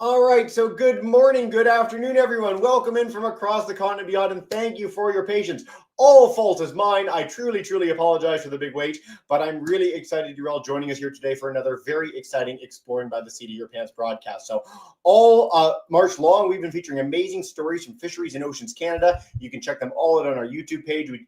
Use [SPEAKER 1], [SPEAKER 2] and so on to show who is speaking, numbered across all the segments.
[SPEAKER 1] All right, so good morning, good afternoon, everyone. Welcome in from across the continent beyond, and thank you for your patience. All fault is mine. I truly apologize for the big wait, but I'm really excited you're all joining us here today for another very exciting Exploring by the Seat of Your Pants broadcast. So all March long, we've been featuring amazing stories from Fisheries and Oceans Canada. You can check them all out on our YouTube page. We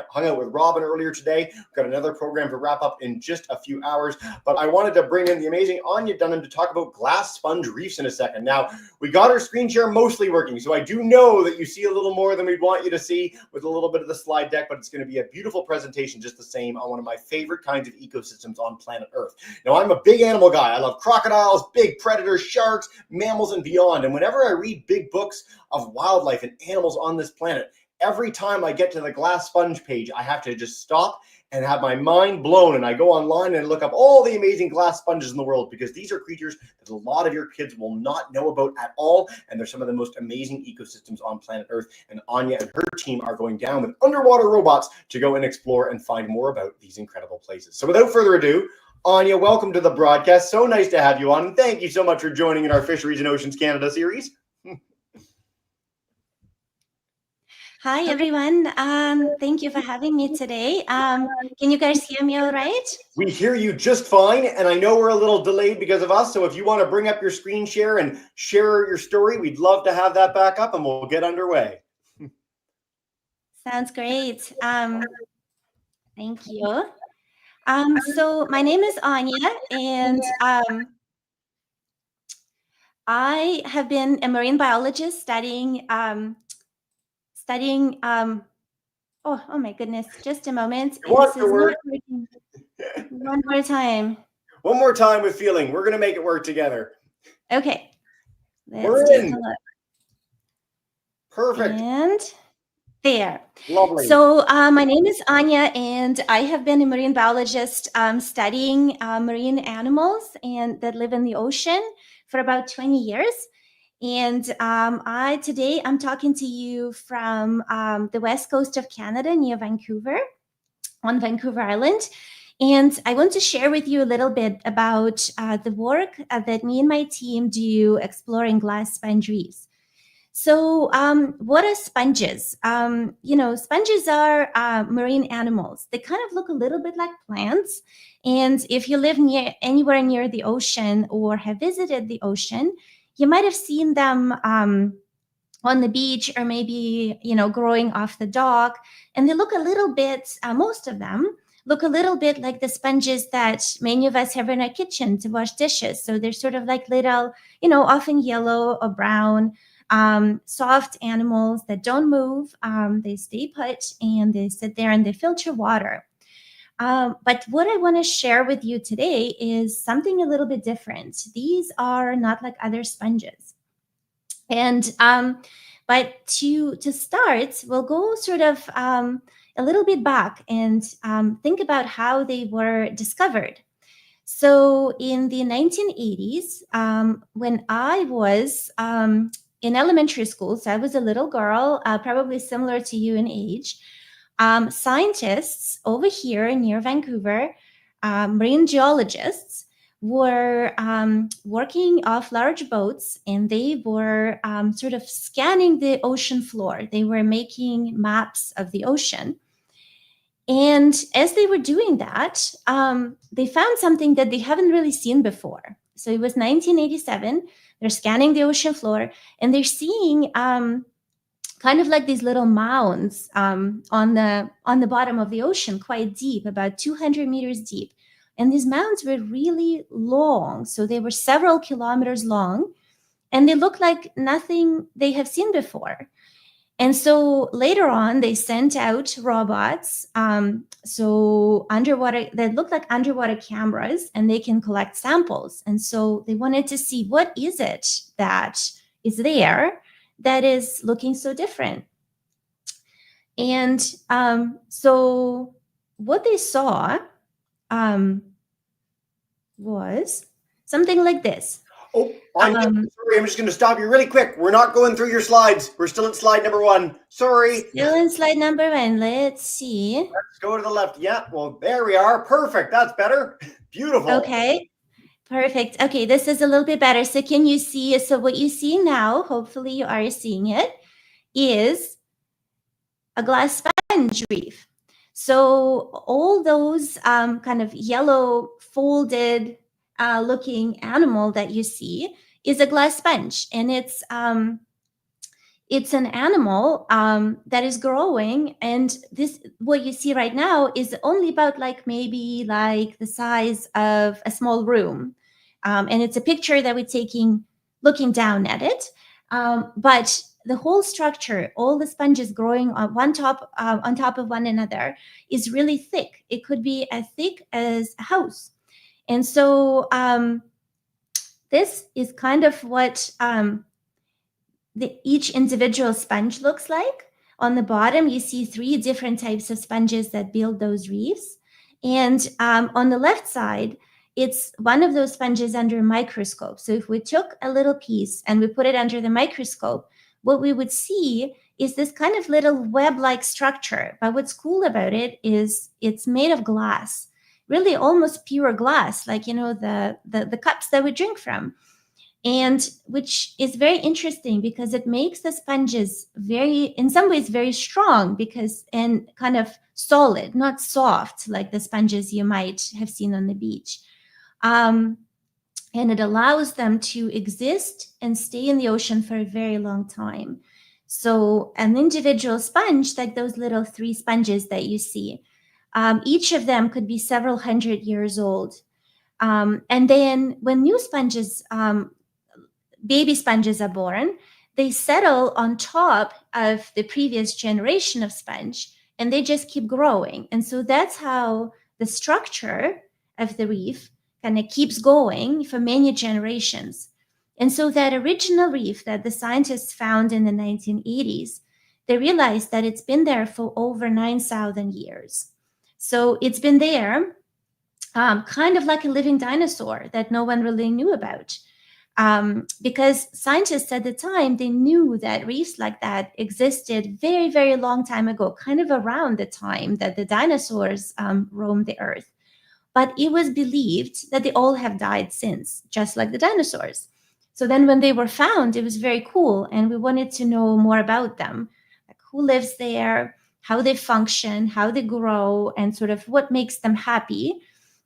[SPEAKER 1] hung out with Robin earlier today. We've got another program to wrap up in just a few hours, but I wanted to bring in the amazing Anya Dunham to talk about glass sponge reefs in a second. Now, we got our screen share mostly working, so I do know that you see a little more than we'd want you to see with a little bit of the slide deck, but it's going to be a beautiful presentation just the same on one of my favorite kinds of ecosystems on planet Earth. Now, I'm a big animal guy. I love crocodiles, big predators, sharks, mammals, and beyond. And whenever I read big books of wildlife and animals on this planet, every time I get to the glass sponge page, I have to just stop and have my mind blown, and I go online and look up all the amazing glass sponges in the world, because these are creatures that a lot of your kids will not know about at all, and they're some of the most amazing ecosystems on planet Earth. And Anya and her team are going down with underwater robots to go and explore and find more about these incredible places. So without further ado, Anya, welcome to the broadcast. So nice to have you on, and thank you so much for joining in our Fisheries and Oceans Canada series.
[SPEAKER 2] Hi, everyone. Thank you for having me today. Can you guys hear me all right?
[SPEAKER 1] We hear you just fine, and I know we're a little delayed because of us, so if you want to bring up your screen share and share your story, we'd love to have that back up, and we'll get underway.
[SPEAKER 2] Sounds great. Thank you. So my name is Anya, and I have been a marine biologist studying oh my goodness, just a moment. This is not working. One more time.
[SPEAKER 1] One more time with feeling. We're going to make it work together.
[SPEAKER 2] Okay. Let's take a look.
[SPEAKER 1] Perfect.
[SPEAKER 2] And there.
[SPEAKER 1] Lovely.
[SPEAKER 2] So my name is Anya, and I have been a marine biologist studying marine animals and that live in the ocean for about 20 years. And today I'm talking to you from the west coast of Canada near Vancouver, on Vancouver Island. And I want to share with you a little bit about the work that me and my team do exploring glass sponge reefs. So what are sponges? Sponges are marine animals. They kind of look a little bit like plants. And if you live anywhere near the ocean or have visited the ocean, you might have seen them on the beach, or maybe, growing off the dock. And they look a little bit, most of them look a little bit like the sponges that many of us have in our kitchen to wash dishes. So they're sort of like little, often yellow or brown, soft animals that don't move. They stay put and they sit there and they filter water. But what I want to share with you today is something a little bit different. These are not like other sponges. And but to start, we'll go sort of a little bit back and think about how they were discovered. So in the 1980s, when I was in elementary school, so I was a little girl, probably similar to you in age, scientists over here near Vancouver, marine geologists, were working off large boats, and they were sort of scanning the ocean floor. They were making maps of the ocean. And as they were doing that, they found something that they haven't really seen before. So it was 1987. They're scanning the ocean floor, and they're seeing kind of like these little mounds on the bottom of the ocean, quite deep, about 200 meters deep. And these mounds were really long. So they were several kilometers long, and they looked like nothing they have seen before. And so later on, they sent out robots, so underwater, that look like underwater cameras, and they can collect samples. And so they wanted to see, what is it that is there that is looking so different? And so what they saw was something like this.
[SPEAKER 1] Oh, sorry, I'm just going to stop you really quick. We're not going through your slides. We're still at slide number 1. Sorry.
[SPEAKER 2] Still in slide number 1. Let's see.
[SPEAKER 1] Let's go to the left. Yeah, well, there we are. Perfect. That's better. Beautiful.
[SPEAKER 2] Okay. Perfect. Okay, this is a little bit better. So can you see? So what you see now, hopefully you are seeing it, is a glass sponge reef. So all those kind of yellow folded looking animal that you see is a glass sponge, and it's an animal that is growing, and this what you see right now is only about like maybe like the size of a small room, and it's a picture that we're taking looking down at it, but the whole structure, all the sponges growing on top of one another, is really thick. It could be as thick as a house. And so this is kind of what each individual sponge looks like. On the bottom, you see 3 different types of sponges that build those reefs. And on the left side, it's one of those sponges under a microscope. So if we took a little piece and we put it under the microscope, what we would see is this kind of little web-like structure. But what's cool about it is it's made of glass, really almost pure glass, like, you know, the cups that we drink from. And which is very interesting because it makes the sponges very, in some ways, very strong, because and kind of solid, not soft like the sponges you might have seen on the beach. And it allows them to exist and stay in the ocean for a very long time. So an individual sponge, like those little 3 sponges that you see, each of them could be several hundred years old. And then when new sponges, baby sponges are born, they settle on top of the previous generation of sponge, and they just keep growing. And so that's how the structure of the reef kind of keeps going for many generations. And so that original reef that the scientists found in the 1980s, they realized that it's been there for over 9,000 years. So it's been there, kind of like a living dinosaur that no one really knew about. Because scientists at the time, they knew that reefs like that existed very, very long time ago, kind of around the time that the dinosaurs roamed the earth. But it was believed that they all have died since, just like the dinosaurs. So then when they were found, it was very cool, and we wanted to know more about them, like who lives there, how they function, how they grow, and sort of what makes them happy,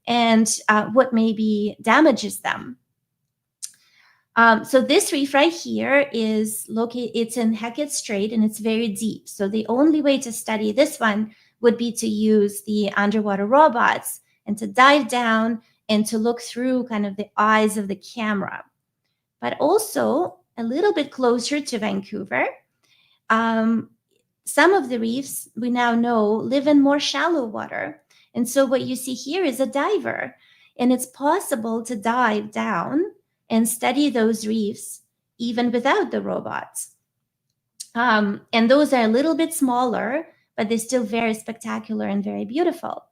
[SPEAKER 2] and what maybe damages them. So this reef right here is located, it's in Hackett Strait, and it's very deep. So the only way to study this one would be to use the underwater robots and to dive down and to look through kind of the eyes of the camera. But also a little bit closer to Vancouver, some of the reefs we now know live in more shallow water. And so what you see here is a diver, and it's possible to dive down and study those reefs even without the robots. And those are a little bit smaller, but they're still very spectacular and very beautiful.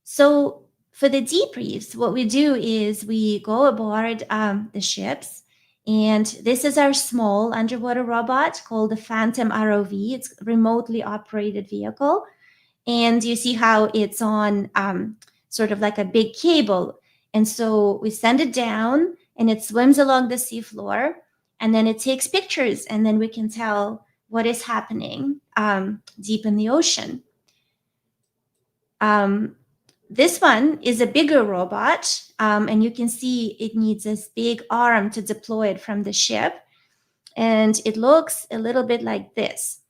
[SPEAKER 2] So for the deep reefs, what we do is we go aboard the ships, and this is our small underwater robot called the Phantom ROV. It's a remotely operated vehicle. And you see how it's on sort of like a big cable. And so we send it down, and it swims along the seafloor, and then it takes pictures, and then we can tell what is happening deep in the ocean. This one is a bigger robot, and you can see it needs this big arm to deploy it from the ship. And it looks a little bit like this.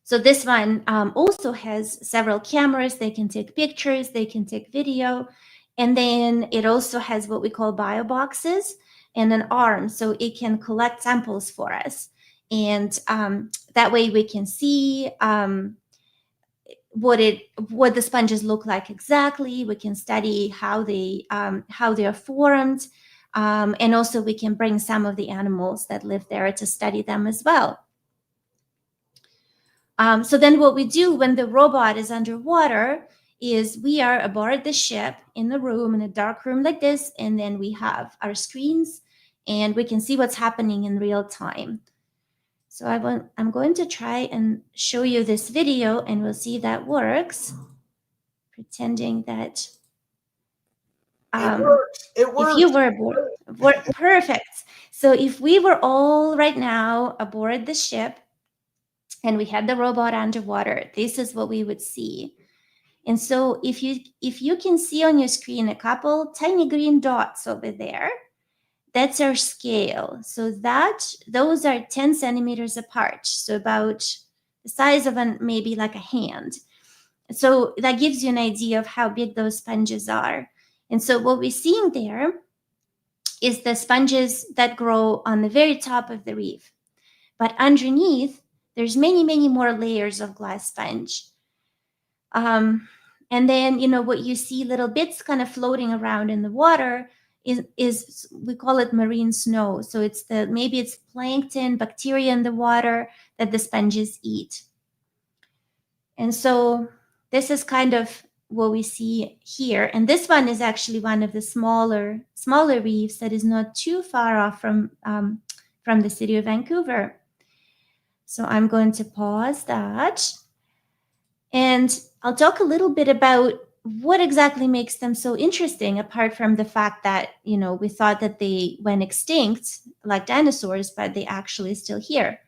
[SPEAKER 2] So this one also has several cameras. They can take pictures, they can take video. And then it also has what we call bio boxes and an arm, so it can collect samples for us. And that way we can see what the sponges look like exactly. We can study how they are formed, and also we can bring some of the animals that live there to study them as well. So then what we do when the robot is underwater is we are aboard the ship in the room, in a dark room like this, and then we have our screens, and we can see what's happening in real time. So I'm going to try and show you this video, and we'll see if that works. Pretending that
[SPEAKER 1] It works. It
[SPEAKER 2] If you
[SPEAKER 1] works.
[SPEAKER 2] were aboard, perfect. So if we were all right now aboard the ship and we had the robot underwater, this is what we would see. And so if you can see on your screen a couple tiny green dots over there, that's our scale. So those are 10 centimeters apart, so about the size of maybe like a hand. So that gives you an idea of how big those sponges are. And so what we're seeing there is the sponges that grow on the very top of the reef. But underneath, there's many, many more layers of glass sponge. And then, what you see little bits kind of floating around in the water is we call it marine snow. So maybe it's plankton, bacteria in the water that the sponges eat. And so this is kind of what we see here. And this one is actually one of the smaller reefs that is not too far off from the city of Vancouver. So I'm going to pause that. And I'll talk a little bit about what exactly makes them so interesting, apart from the fact that, we thought that they went extinct like dinosaurs, but they actually still here.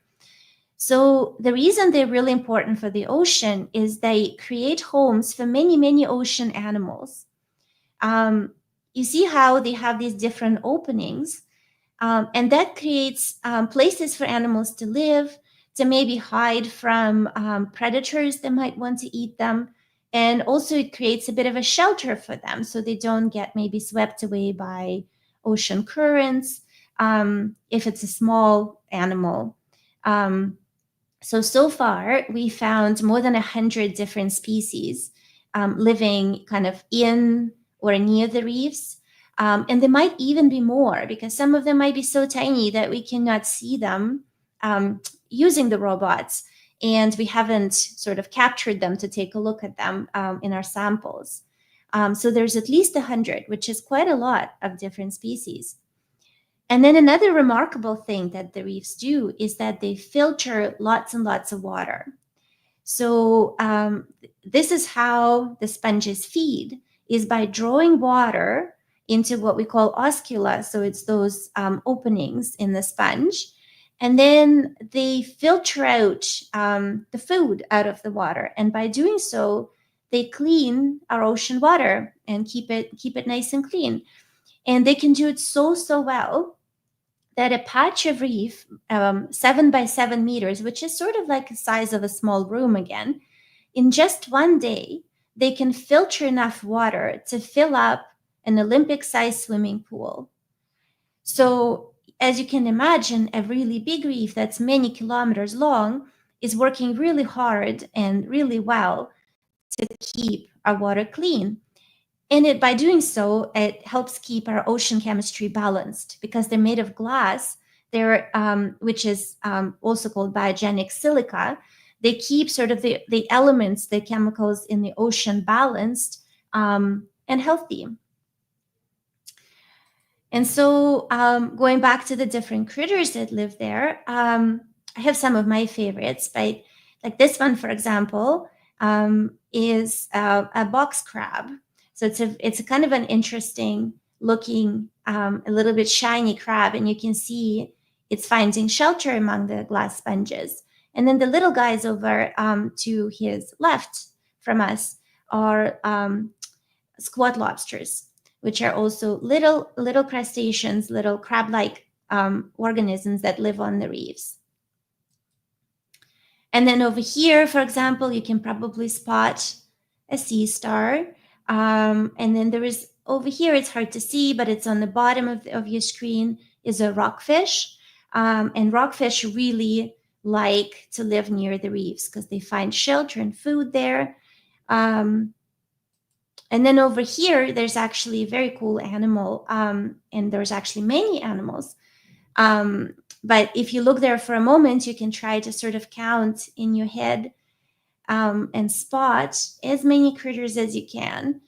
[SPEAKER 2] So the reason they're really important for the ocean is they create homes for many, many ocean animals. You see how they have these different openings, and that creates places for animals to live, to maybe hide from predators that might want to eat them. And also it creates a bit of a shelter for them so they don't get maybe swept away by ocean currents if it's a small animal. So far, we found more than 100 different species living kind of in or near the reefs. And there might even be more because some of them might be so tiny that we cannot see them using the robots. And we haven't sort of captured them to take a look at them in our samples. So there's at least 100, which is quite a lot of different species. And then another remarkable thing that the reefs do is that they filter lots and lots of water. So this is how the sponges feed, is by drawing water into what we call oscula. So it's those openings in the sponge. And then they filter out the food out of the water. And by doing so, they clean our ocean water and keep it nice and clean. And they can do it so well that a patch of reef, 7 by 7 meters, which is sort of like the size of a small room again, in just one day, they can filter enough water to fill up an Olympic-sized swimming pool. So as you can imagine, a really big reef that's many kilometers long is working really hard and really well to keep our water clean. And by doing so, it helps keep our ocean chemistry balanced because they're made of glass, which is also called biogenic silica. They keep sort of the elements, the chemicals in the ocean balanced and healthy. And so going back to the different critters that live there, I have some of my favorites, but like this one, for example, is a box crab. So it's a kind of an interesting looking, a little bit shiny crab, and you can see it's finding shelter among the glass sponges. And then the little guys over to his left from us are squat lobsters, which are also little crustaceans, little crab-like organisms that live on the reefs. And then over here, for example, you can probably spot a sea star. And then there is over here, it's hard to see, but it's on the bottom of your screen, is a rockfish. And rockfish really like to live near the reefs because they find shelter and food there. And then over here, there's actually a very cool animal. And there's actually many animals. But if you look there for a moment, you can try to sort of count in your head and spot as many critters as you can,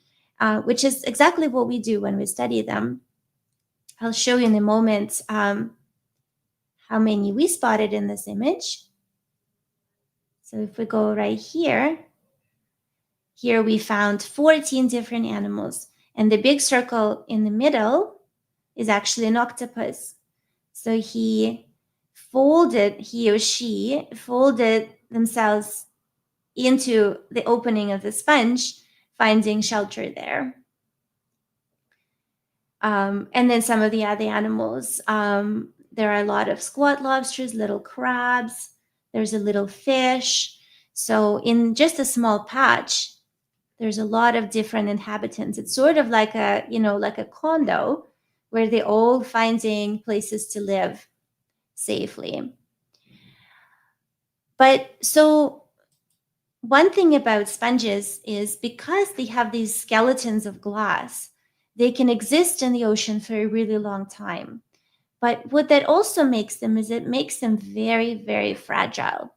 [SPEAKER 2] which is exactly what we do when we study them. I'll show you in a moment how many we spotted in this image. So if we go right here we found 14 different animals. And the big circle in the middle is actually an octopus. So he or she folded themselves into the opening of the sponge, finding shelter there. And then some of the other animals, there are a lot of squat lobsters, little crabs, there's a little fish. So in just a small patch, there's a lot of different inhabitants. It's sort of like like a condo where they're all finding places to live safely. But so one thing about sponges is because they have these skeletons of glass, they can exist in the ocean for a really long time. But what that also makes them is it makes them very, very fragile.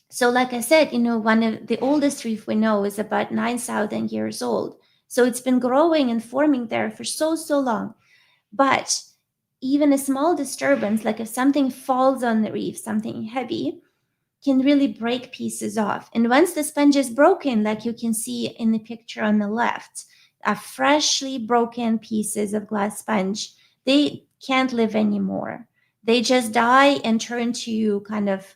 [SPEAKER 2] So like I said, one of the oldest reef we know is about 9,000 years old. So it's been growing and forming there for so long. But even a small disturbance, like if something falls on the reef, something heavy, can really break pieces off. And once the sponge is broken, like you can see in the picture on the left, freshly broken pieces of glass sponge, they can't live anymore. They just die and turn to kind of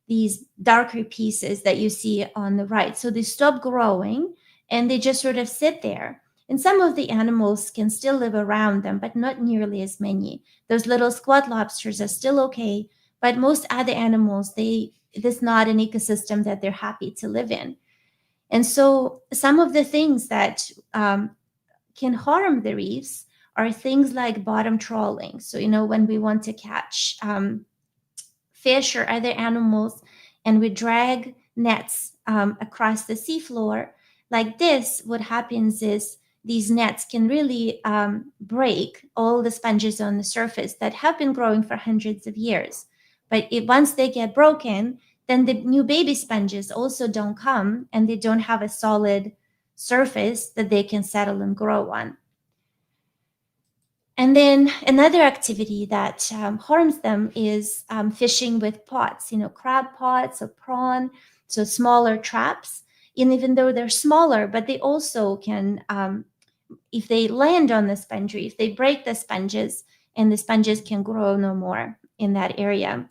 [SPEAKER 2] these darker pieces that you see on the right. So they stop growing and they just sort of sit there. And some of the animals can still live around them, but not nearly as many. Those little squat lobsters are still okay, but most other animals, this is not an ecosystem that they're happy to live in. And so some of the things that can harm the reefs are things like bottom trawling. So, when we want to catch fish or other animals and we drag nets across the seafloor like this, what happens is these nets can really break all the sponges on the surface that have been growing for hundreds of years. But once they get broken, then the new baby sponges also don't come and they don't have a solid surface that they can settle and grow on. And then another activity that harms them is fishing with pots, crab pots or prawn, so smaller traps. And even though they're smaller, but they also can, if they land on the sponge reef, they break the sponges and the sponges can grow no more in that area.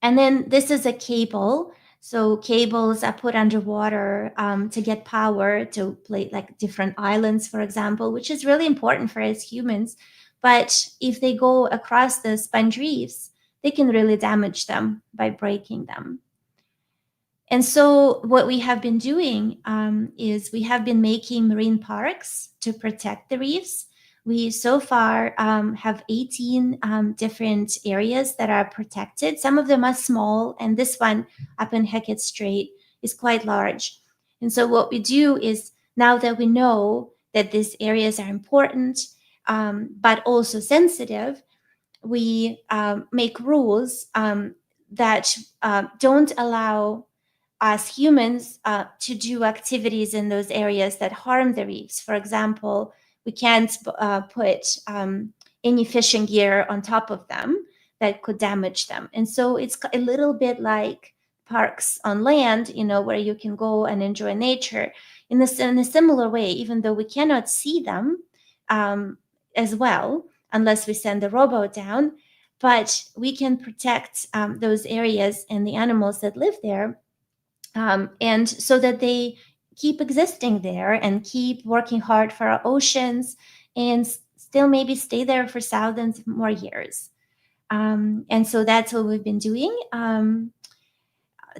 [SPEAKER 2] And then this is a cable. So cables are put underwater to get power to play like different islands, for example, which is really important for us humans. But if they go across the sponge reefs, they can really damage them by breaking them. And so what we have been doing is we have been making marine parks to protect the reefs. We so far have 18 different areas that are protected. Some of them are small, and this one up in Hecate Strait is quite large. And so what we do is, now that we know that these areas are important, but also sensitive, we make rules that don't allow us humans to do activities in those areas that harm the reefs. For example, we can't put any fishing gear on top of them that could damage them. And so it's a little bit like parks on land, where you can go and enjoy nature. In a similar way, even though we cannot see them as well, unless we send the rowboat down, but we can protect those areas and the animals that live there, and so that they keep existing there and keep working hard for our oceans and still maybe stay there for thousands more years. And so that's what we've been doing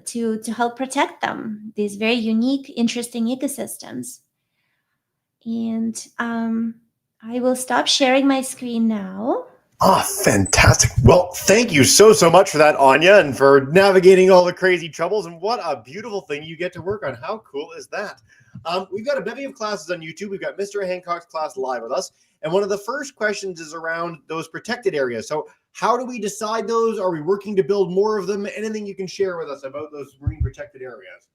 [SPEAKER 2] to help protect them, these very unique, interesting ecosystems. And I will stop sharing my screen now.
[SPEAKER 1] Fantastic. Well, thank you so much for that, Anya, and for navigating all the crazy troubles. And what a beautiful thing you get to work on. How cool is that? We've got a bevy of classes on YouTube. We've got Mr. Hancock's class live with us. And one of the first questions is around those protected areas. So how do we decide those? Are we working to build more of them? Anything you can share with us about those marine protected areas?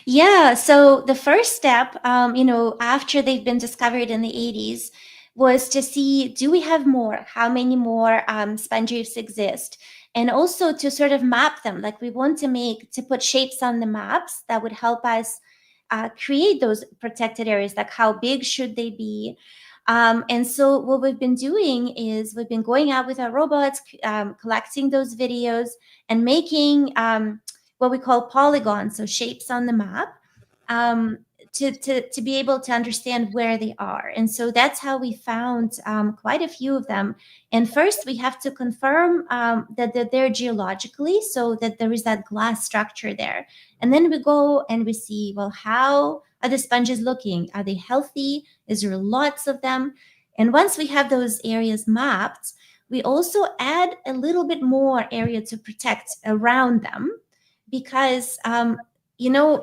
[SPEAKER 2] Yeah, so the first step, after they've been discovered in the 80s, was to see, do we have more? How many more sponge reefs exist? And also to sort of map them. Like we want to put shapes on the maps that would help us create those protected areas, like how big should they be. And so what we've been doing is we've been going out with our robots, collecting those videos and making what we call polygons, so shapes on the map, to be able to understand where they are. And so that's how we found quite a few of them. And first we have to confirm that they're there geologically, so that there is that glass structure there. And then we go and we see, well, how are the sponges looking? Are they healthy? Is there lots of them? And once we have those areas mapped, we also add a little bit more area to protect around them, because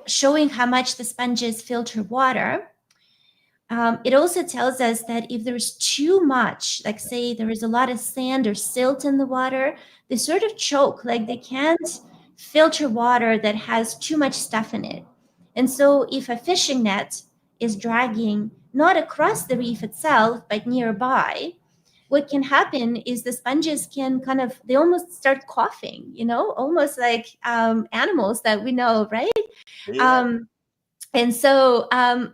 [SPEAKER 2] showing how much the sponges filter water, it also tells us that if there's too much, like say there is a lot of sand or silt in the water, they sort of choke, like they can't filter water that has too much stuff in it. And so if a fishing net is dragging not across the reef itself, but nearby, what can happen is the sponges can they almost start coughing, almost like animals that we know, right?
[SPEAKER 1] Yeah.
[SPEAKER 2] And so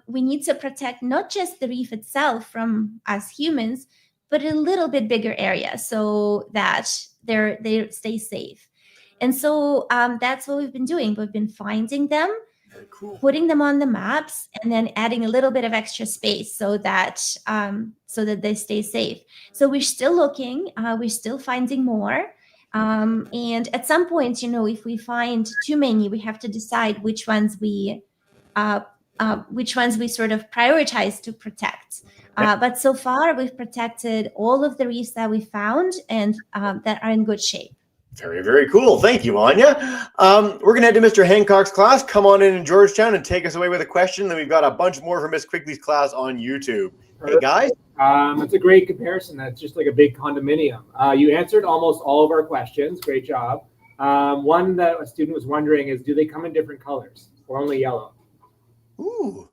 [SPEAKER 2] we need to protect not just the reef itself from us humans, but a little bit bigger area, so that they stay safe. And so that's what we've been doing. We've been finding them,
[SPEAKER 1] Very cool.
[SPEAKER 2] putting them on the maps, and then adding a little bit of extra space so that they stay safe. So we're still looking, we're still finding more. And at some point, if we find too many, we have to decide which ones we sort of prioritize to protect. But so far, we've protected all of the reefs that we found and that are in good shape.
[SPEAKER 1] Very, very cool. Thank you, Anya. We're going to head to Mr. Hancock's class. Come on in Georgetown and take us away with a question. Then we've got a bunch more from Miss Quigley's class on YouTube. Hey, guys.
[SPEAKER 3] That's a great comparison. That's just like a big condominium. You answered almost all of our questions. Great job. One that a student was wondering is, do they come in different colors or only yellow?
[SPEAKER 1] Ooh.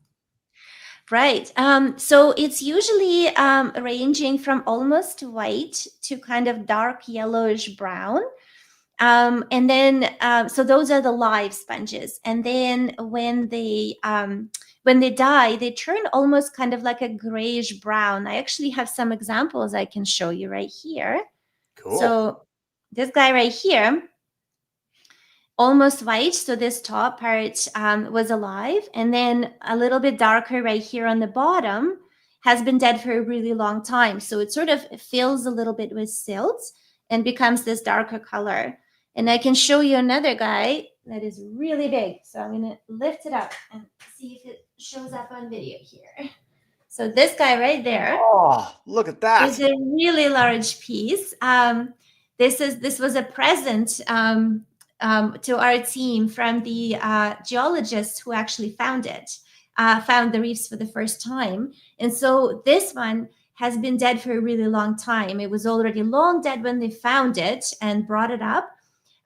[SPEAKER 2] Right. So it's usually ranging from almost white to kind of dark yellowish brown. And then, so those are the live sponges. And then when they die, they turn almost kind of like a grayish brown. I actually have some examples I can show you right here.
[SPEAKER 1] Cool.
[SPEAKER 2] So this guy right here, almost white. So this top part was alive. And then a little bit darker right here on the bottom has been dead for a really long time. So it sort of fills a little bit with silt and becomes this darker color. And I can show you another guy that is really big. So I'm going to lift it up and see if it shows up on video here. So this guy right there.
[SPEAKER 1] Oh, look at that.
[SPEAKER 2] Is a really large piece. This was a present to our team from the geologists who actually found the reefs for the first time. And so this one has been dead for a really long time. It was already long dead when they found it and brought it up.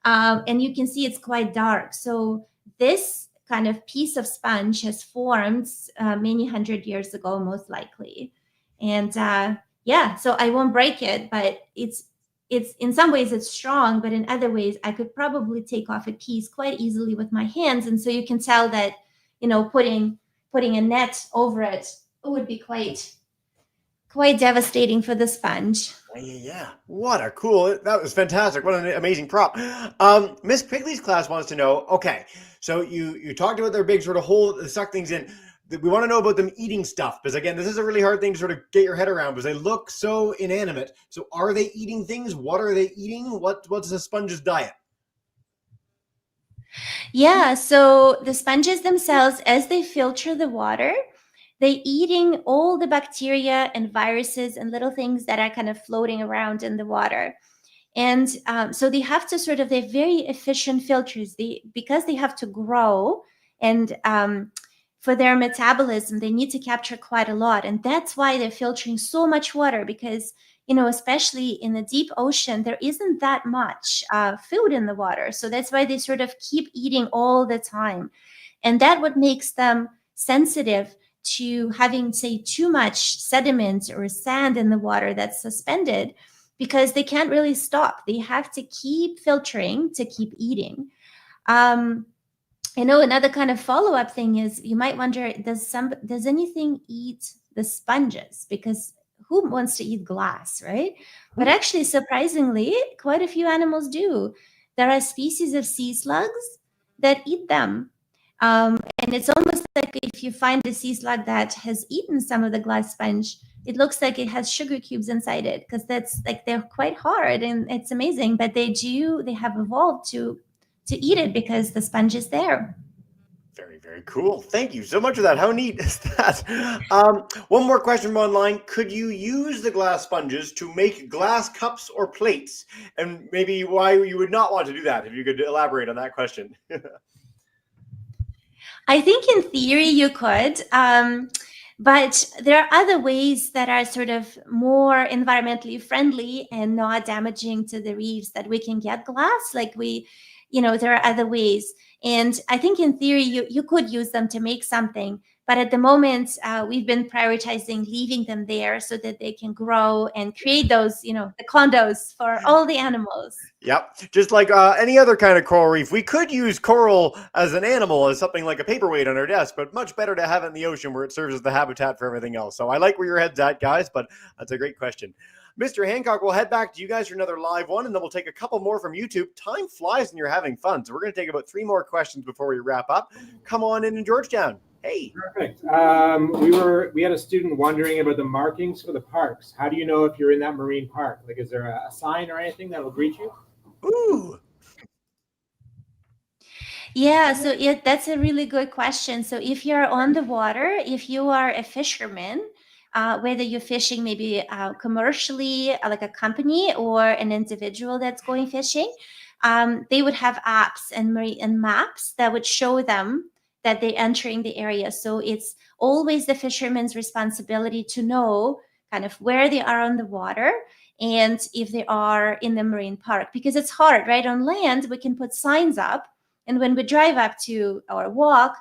[SPEAKER 2] And you can see it's quite dark. So this kind of piece of sponge has formed many hundred years ago, most likely. And so I won't break it, but it's in some ways it's strong, but in other ways I could probably take off a piece quite easily with my hands. And so you can tell that, putting a net over it would be quite devastating for the sponge.
[SPEAKER 1] Yeah. What a cool, that was fantastic. What an amazing prop. Miss Quigley's class wants to know, okay, so you talked about their big sort of hole that suck things in. We want to know about them eating stuff, because again, this is a really hard thing to sort of get your head around because they look so inanimate. So are they eating things? What are they eating? What's a sponge's diet?
[SPEAKER 2] Yeah, so the sponges themselves, as they filter the water, they're eating all the bacteria and viruses and little things that are kind of floating around in the water. And so they have to they're very efficient filters. Because they have to grow, and for their metabolism, they need to capture quite a lot. And that's why they're filtering so much water, because, especially in the deep ocean, there isn't that much food in the water. So that's why they sort of keep eating all the time. And that what makes them sensitive to having, say, too much sediment or sand in the water that's suspended, because they can't really stop. They have to keep filtering to keep eating. Another kind of follow-up thing is you might wonder, does anything eat the sponges? Because who wants to eat glass, right? But actually, surprisingly, quite a few animals do. There are species of sea slugs that eat them. And it's almost like if you find a sea slug that has eaten some of the glass sponge, it looks like it has sugar cubes inside it, because that's like, they're quite hard and it's amazing, but they have evolved to eat it because the sponge is there.
[SPEAKER 1] Very, very cool. Thank you so much for that. How neat is that? One more question from online. Could you use the glass sponges to make glass cups or plates? And maybe why you would not want to do that, if you could elaborate on that question.
[SPEAKER 2] I think in theory you could, but there are other ways that are sort of more environmentally friendly and not damaging to the reefs that we can get glass. Like there are other ways. And I think in theory you could use them to make something. But at the moment, we've been prioritizing leaving them there so that they can grow and create those, the condos for all the animals.
[SPEAKER 1] Yep. Just like any other kind of coral reef, we could use coral as an animal, as something like a paperweight on our desk, but much better to have it in the ocean where it serves as the habitat for everything else. So I like where your head's at, guys, but that's a great question. Mr. Hancock, we'll head back to you guys for another live one, and then we'll take a couple more from YouTube. Time flies when you're having fun, so we're going to take about 3 more questions before we wrap up. Come on in Georgetown. Hey.
[SPEAKER 3] Perfect. We had a student wondering about the markings for the parks. How do you know if you're in that marine park? Like, is there a sign or anything that will greet you?
[SPEAKER 1] Ooh.
[SPEAKER 2] Yeah, so that's a really good question. So if you're on the water, if you are a fisherman, whether you're fishing maybe commercially, like a company or an individual that's going fishing, they would have apps and maps that would show them that they're entering the area. So it's always the fisherman's responsibility to know kind of where they are on the water and if they are in the marine park, because it's hard, right? On land, we can put signs up, and when we drive up to or walk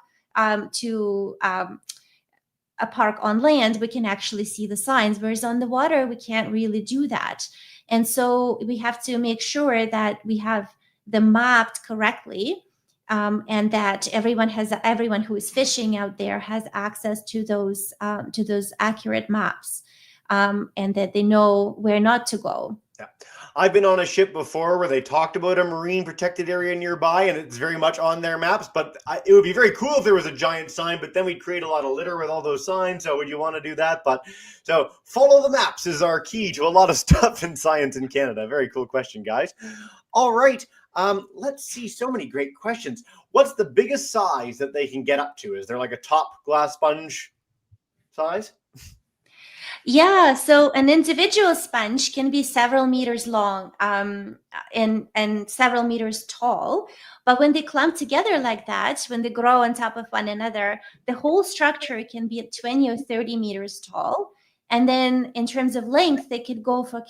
[SPEAKER 2] to a park on land, we can actually see the signs, whereas on the water, we can't really do that. And so we have to make sure that we have them mapped correctly, and that everyone who is fishing out there has access to those accurate maps, and that they know where not to go.
[SPEAKER 1] Yeah. I've been on a ship before where they talked about a marine protected area nearby, and it's very much on their maps, but it would be very cool if there was a giant sign, but then we'd create a lot of litter with all those signs. So would you want to do that? But so follow the maps is our key to a lot of stuff in science in Canada. Very cool question, guys. All right. Let's see. So many great questions. What's the biggest size that they can get up to? Is there like a top glass sponge size?
[SPEAKER 2] Yeah, so an individual sponge can be several meters long, and several meters tall. But when they clump together like that, when they grow on top of one another, the whole structure can be 20 or 30 meters tall. And then in terms of length, they could go for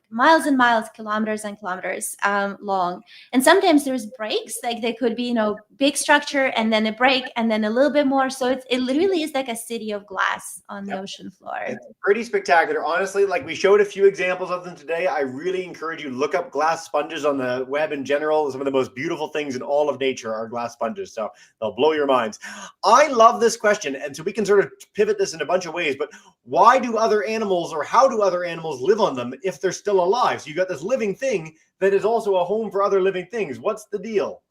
[SPEAKER 2] miles and miles, kilometers and kilometers long. And sometimes there's breaks, like they could be, big structure and then a break and then a little bit more. So it literally is like a city of glass on the ocean floor.
[SPEAKER 1] It's pretty spectacular. Honestly, like we showed a few examples of them today. I really encourage you to look up glass sponges on the web in general. Some of the most beautiful things in all of nature are glass sponges. So they'll blow your minds. I love this question. And so we can sort of pivot this in a bunch of ways, but why do other animals, or how do other animals live on them if they're still alive? So you got this living thing that is also a home for other living things. What's the deal?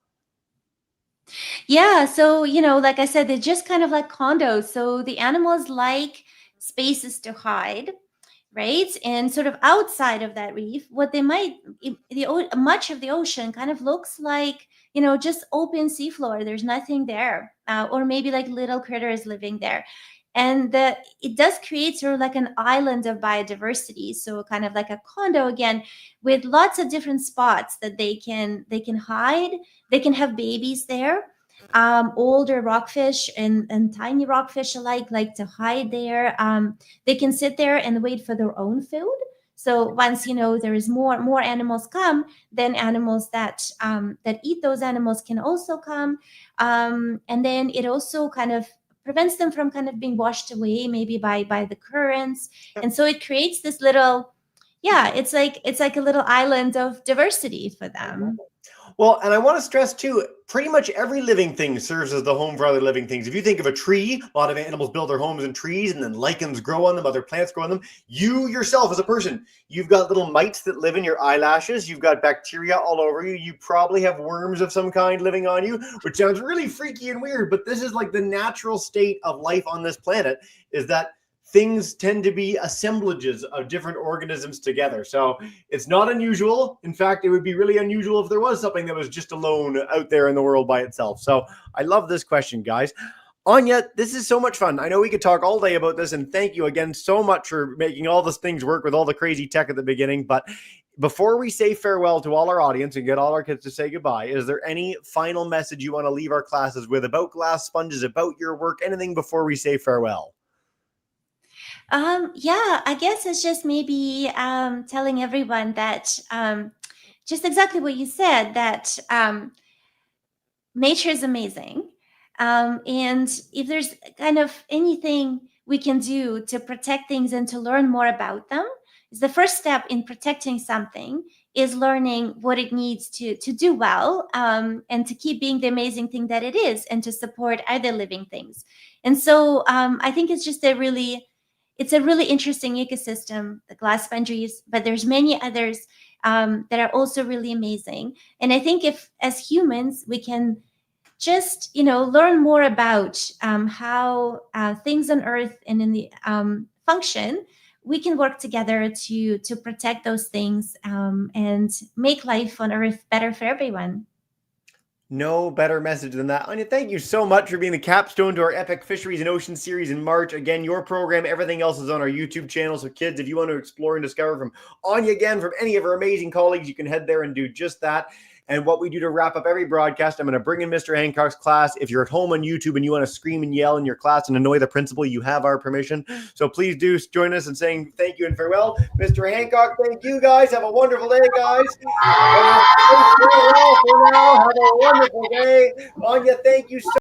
[SPEAKER 2] Yeah, so like I said, they're just kind of like condos. So the animals like spaces to hide, right? And sort of outside of that reef, what they might, much of the ocean kind of looks like, just open seafloor. There's nothing there, or maybe like little critters living there. And it does create sort of like an island of biodiversity. So kind of like a condo again, with lots of different spots that they can hide. They can have babies there. Older rockfish and tiny rockfish alike like to hide there. They can sit there and wait for their own food. So once there is more animals come, then animals that eat those animals can also come, and then it also kind of prevents them from kind of being washed away maybe by the currents. And so it creates this little, it's like a little island of diversity for them.
[SPEAKER 1] Well, and I want to stress too, pretty much every living thing serves as the home for other living things. If you think of a tree, a lot of animals build their homes in trees and then lichens grow on them, other plants grow on them. You yourself as a person, you've got little mites that live in your eyelashes. You've got bacteria all over you. You probably have worms of some kind living on you, which sounds really freaky and weird, but this is like the natural state of life on this planet, is that things tend to be assemblages of different organisms together. So it's not unusual. In fact, it would be really unusual if there was something that was just alone out there in the world by itself. So I love this question, guys. Anya, this is so much fun. I know we could talk all day about this, and thank you again so much for making all these things work with all the crazy tech at the beginning. But before we say farewell to all our audience and get all our kids to say goodbye, is there any final message you want to leave our classes with about glass sponges, about your work, anything before we say farewell?
[SPEAKER 2] Yeah, I guess it's just maybe telling everyone that just exactly what you said, that nature is amazing. And if there's kind of anything we can do to protect things and to learn more about them, is the first step in protecting something is learning what it needs to do well, and to keep being the amazing thing that it is, and to support other living things. And so I think it's a really interesting ecosystem, the glass sponges, but there's many others that are also really amazing. And I think if, as humans, we can just, learn more about how things on Earth and in the function, we can work together to protect those things and make life on Earth better for everyone.
[SPEAKER 1] No better message than that. Anya, thank you so much for being the capstone to our epic Fisheries and Oceans series in March. Again, your program, everything else is on our YouTube channel. So kids, if you want to explore and discover from Anya again, from any of her amazing colleagues, you can head there and do just that. And what we do to wrap up every broadcast, I'm going to bring in Mr. Hancock's class. If you're at home on YouTube and you want to scream and yell in your class and annoy the principal, you have our permission. So please do join us in saying thank you and farewell. Mr. Hancock, thank you, guys. Have a wonderful day, guys. Farewell for now. Have a wonderful day. Anya, thank you so